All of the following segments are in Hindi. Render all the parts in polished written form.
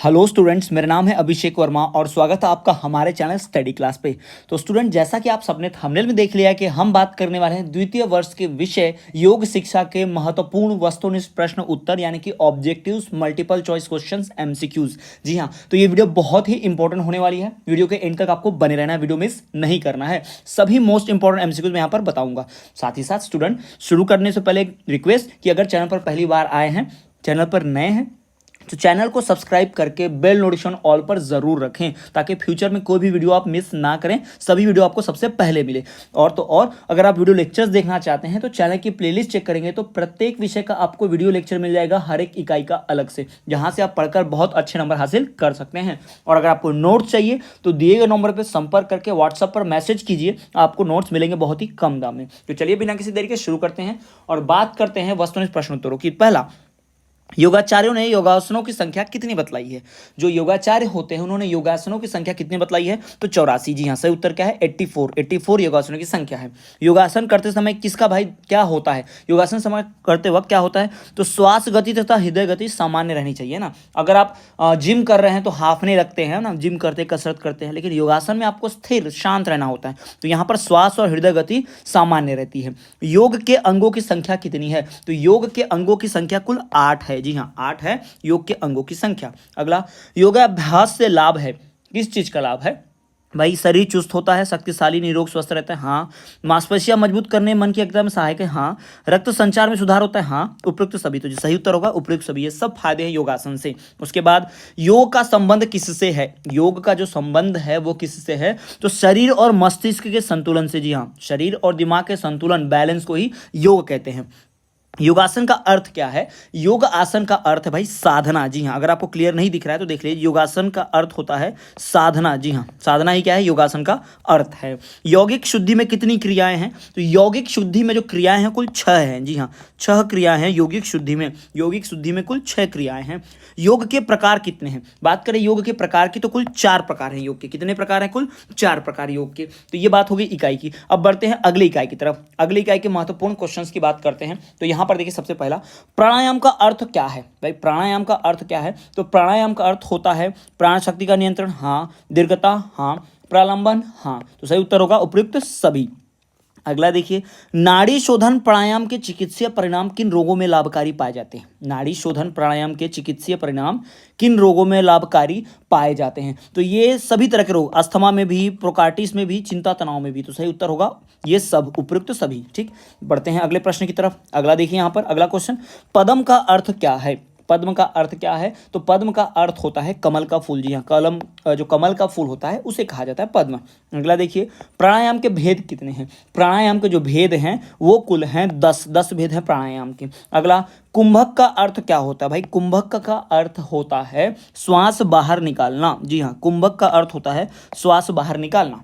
हेलो स्टूडेंट्स, मेरा नाम है अभिषेक वर्मा और स्वागत है आपका हमारे चैनल स्टडी क्लास पे। तो स्टूडेंट, जैसा कि आप सबने थंबनेल में देख लिया है कि हम बात करने वाले हैं द्वितीय वर्ष के विषय योग शिक्षा के महत्वपूर्ण वस्तुनिष्ठ प्रश्न उत्तर यानी कि objectives, multiple choice questions, MCQs. जी हाँ, तो ये वीडियो बहुत ही इंपॉर्टेंट होने वाली है। वीडियो के एंड तक आपको बने रहना है, वीडियो मिस नहीं करना है। सभी मोस्ट इंपॉर्टेंट एमसीक्यूज मैं यहाँ पर बताऊंगा। साथ ही साथ स्टूडेंट, शुरू करने से पहले एक रिक्वेस्ट कि अगर चैनल पर पहली बार आए हैं, चैनल पर नए हैं, तो चैनल को सब्सक्राइब करके बेल नोटिफिकेशन ऑल पर जरूर रखें ताकि फ्यूचर में कोई भी वीडियो आप मिस ना करें, सभी वीडियो आपको सबसे पहले मिले। और अगर आप वीडियो लेक्चर्स देखना चाहते हैं तो चैनल की प्लेलिस्ट चेक करेंगे तो प्रत्येक विषय का आपको वीडियो लेक्चर मिल जाएगा, हर एक इकाई का अलग से, जहां से आप पढ़कर बहुत अच्छे नंबर हासिल कर सकते हैं। और अगर आपको नोट्स चाहिए तो दिए गए नंबर पर संपर्क करके व्हाट्सएप पर मैसेज कीजिए, आपको नोट्स मिलेंगे बहुत ही कम दाम में। तो चलिए बिना किसी देरी के शुरू करते हैं और बात करते हैं वस्तुनिष्ठ प्रश्नोत्तरों की। पहला, योगाचार्यों ने योगासनों की संख्या कितनी बतलाई है? जो योगाचार्य होते हैं उन्होंने योगासनों की संख्या कितनी बतलाई है? तो 84। जी हाँ, सही उत्तर क्या है? 84 योगासनों की संख्या है। योगासन करते समय किसका भाई क्या होता है? योगासन समय करते वक्त क्या होता है? तो श्वास गति तथा हृदय गति सामान्य रहनी चाहिए ना। अगर आप जिम कर रहे हैं तो हाफने रखते हैं ना, जिम करते कसरत करते हैं, लेकिन योगासन में आपको स्थिर शांत रहना होता है। तो यहाँ पर श्वास और हृदय गति सामान्य रहती है। योग के अंगों की संख्या कितनी है? तो योग के अंगों की संख्या कुल 8 है। जी हाँ, 8 है योग के अंगों की संख्या। अगला, योगाभ्यास से लाभ है, किस चीज का लाभ है? भाई शरीर चुस्त होता है, शक्तिशाली, निरोग, स्वस्थ रहता है। हाँ। मांसपेशियां मजबूत करने, मन की एकाग्रता में सहायक है। हाँ। रक्त संचार में सुधार होता है। हाँ। उपयुक्त सभी, तो जो सही उत्तर होगा उपयुक्त सभी, ये सब फायदे हैं योगासन से। उसके बाद, योग का संबंध किससे है? योग का जो संबंध है वो किससे है? तो शरीर और मस्तिष्क के संतुलन से। जी हाँ, शरीर और दिमाग के संतुलन, बैलेंस को ही योग कहते हैं। योगासन का अर्थ क्या है? योग आसन का अर्थ है भाई साधना। जी हाँ, अगर आपको क्लियर नहीं दिख रहा है तो देख लीजिए, योगासन का अर्थ होता है साधना। जी हाँ, साधना ही क्या है? योगासन का अर्थ है। यौगिक शुद्धि में कितनी क्रियाएं हैं? तो यौगिक शुद्धि में जो क्रियाएं हैं कुल 6 हैं। जी हाँ, 6 क्रियाएं हैं यौगिक शुद्धि में। यौगिक शुद्धि में कुल 6 क्रियाएं हैं। योग के प्रकार कितने हैं? बात करें योग के प्रकार की तो कुल 4 प्रकार हैं योग के। कितने प्रकार हैं? कुल 4 प्रकार योग के। तो ये बात हो गई इकाई की। अब बढ़ते हैं अगली इकाई की तरफ। अगली इकाई के महत्वपूर्ण क्वेश्चंस की बात करते हैं। तो यहाँ पर देखिए, सबसे पहला, प्राणायाम का अर्थ क्या है? भाई प्राणायाम का अर्थ क्या है? तो प्राणायाम का अर्थ होता है प्राण शक्ति का नियंत्रण। हाँ। दीर्घता। हाँ। प्रलंबन। हाँ। तो सही उत्तर होगा उपयुक्त सभी। अगला देखिए, नाड़ी शोधन प्राणायाम के चिकित्सीय परिणाम किन रोगों में लाभकारी पाए जाते हैं? नाड़ी शोधन प्राणायाम के चिकित्सीय परिणाम किन रोगों में लाभकारी पाए जाते हैं? तो ये सभी तरह के रोग, अस्थमा में भी, प्रोकार्टिस में भी, चिंता तनाव में भी। तो सही उत्तर होगा ये सब, उपयुक्त सभी। ठीक, बढ़ते हैं अगले प्रश्न की तरफ। अगला देखिए यहाँ पर अगला क्वेश्चन, पद्म का अर्थ क्या है? पद्म का अर्थ क्या है? तो पद्म का अर्थ होता है कमल का फूल। जी हाँ, जो कमल का फूल होता है उसे कहा जाता है पद्म। अगला देखिए, प्राणायाम के भेद कितने हैं? प्राणायाम के जो भेद हैं वो कुल हैं 10 भेद हैं प्राणायाम के। अगला, कुंभक का अर्थ क्या होता है? भाई कुंभक का अर्थ होता है श्वास बाहर निकालना। जी हाँ, कुंभक का अर्थ होता है श्वास बाहर निकालना।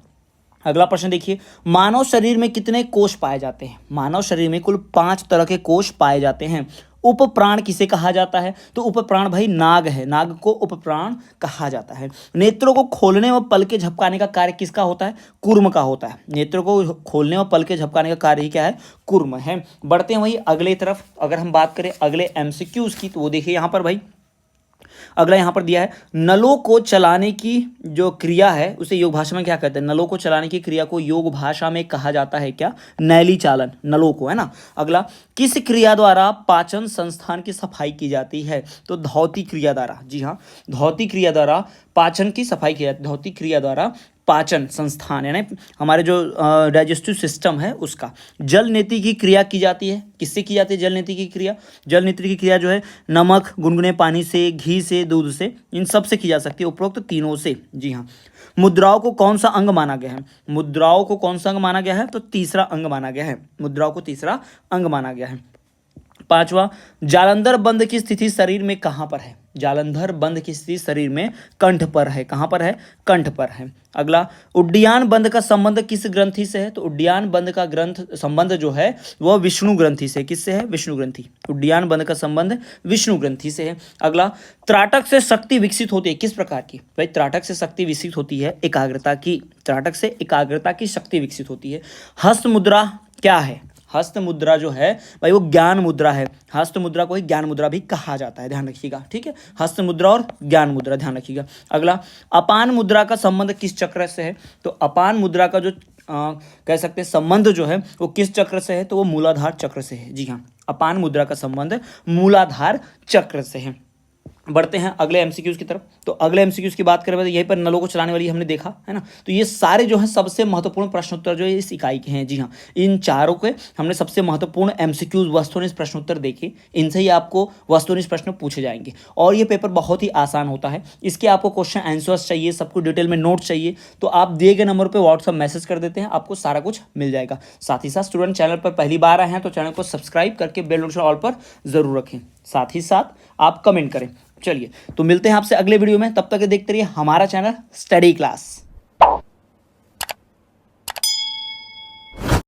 अगला प्रश्न देखिए, मानव शरीर में कितने कोष पाए जाते हैं? मानव शरीर में कुल 5 तरह के कोष पाए जाते हैं। उपप्राण किसे कहा जाता है? तो उपप्राण भाई नाग है, नाग को उपप्राण कहा जाता है। नेत्रों को खोलने व पलके झपकाने का कार्य किसका होता है? कूर्म का होता है। नेत्रों को खोलने व पलके झपकाने का कार्य ही क्या है? कूर्म है। बढ़ते हैं वही अगले तरफ। अगर हम बात करें अगले एमसीक्यूज की तो वो देखिए यहाँ पर भाई, अगला यहाँ पर दिया है, नलों को चलाने की जो क्रिया है उसे योग भाषा में क्या कहते हैं? नलों को चलाने की क्रिया को योग भाषा में कहा जाता है क्या? नैली चालन, नलों को, है ना। अगला, किस क्रिया द्वारा पाचन संस्थान की सफाई की जाती है? तो धौती क्रिया द्वारा। जी हाँ, धौती क्रिया द्वारा पाचन की सफाई की जाती है। धौती क्रिया द्वारा पाचन संस्थान यानी हमारे जो डाइजेस्टिव सिस्टम है उसका। जल नीति की क्रिया की जाती है, किससे की जाती है जल नीति की क्रिया? जल नीति की क्रिया जो है नमक, गुनगुने पानी से, घी से, दूध से, इन सब से की जा सकती है, उपरोक्त तीनों से। जी हाँ। मुद्राओं को कौन सा अंग माना गया है? मुद्राओं को कौन सा अंग माना गया है? तो तीसरा अंग माना गया है। मुद्राओं को तीसरा अंग माना गया है। पांचवा, जालंधर बंद की स्थिति शरीर में कहां पर है? जालंधर बंद की स्थिति शरीर में कंठ पर है। कहां पर है? कंठ पर है। अगला, उड्डयन बंद का संबंध किस ग्रंथि से है? तो उड्डयन बंद का ग्रंथ संबंध जो है वह विष्णु ग्रंथि से। किससे है? विष्णु ग्रंथि। उड्डयन बंद का संबंध विष्णु ग्रंथि से है। अगला, त्राटक से शक्ति विकसित होती है, किस प्रकार की? भाई त्राटक से शक्ति विकसित होती है एकाग्रता की। त्राटक से एकाग्रता की शक्ति विकसित होती है। हस्त मुद्रा क्या है? हस्त मुद्रा जो है भाई वो ज्ञान मुद्रा है, हस्त मुद्रा को ही ज्ञान मुद्रा भी कहा जाता है, ध्यान रखिएगा, ठीक है। हस्त मुद्रा और ज्ञान मुद्रा, ध्यान रखिएगा। अगला, अपान मुद्रा का संबंध किस चक्र से है? तो अपान मुद्रा का जो कह सकते हैं संबंध जो है वो किस चक्र से है? तो वो मूलाधार चक्र से है। जी हाँ, अपान मुद्रा का संबंध मूलाधार चक्र से है। बढ़ते हैं अगले एमसीक्यूज की तरफ। तो अगले एमसीक्यूज की बात करें तो यहीं पर नलों को चलाने वाली हमने देखा है ना। तो ये सारे जो है सबसे महत्वपूर्ण प्रश्नोत्तर जो है इस इकाई के हैं। जी हाँ, इन चारों के हमने सबसे महत्वपूर्ण एमसीक्यूज वस्तुनिष्ठ प्रश्नोत्तर देखे, इनसे ही आपको वस्तुनिष्ठ प्रश्न पूछे जाएंगे और ये पेपर बहुत ही आसान होता है। इसके आपको क्वेश्चन आंसर्स चाहिए, सबको डिटेल में नोट चाहिए तो आप दिए गए नंबर पर व्हाट्सअप मैसेज कर देते हैं, आपको सारा कुछ मिल जाएगा। साथ ही साथ स्टूडेंट चैनल पर पहली बार आए हैं तो चैनल को सब्सक्राइब करके बेल नोटिफिकेशन ऑल पर जरूर रखें, साथ ही साथ आप कमेंट करें। चलिए तो मिलते हैं आपसे अगले वीडियो में, तब तक देखते रहिए हमारा चैनल स्टडी क्लास।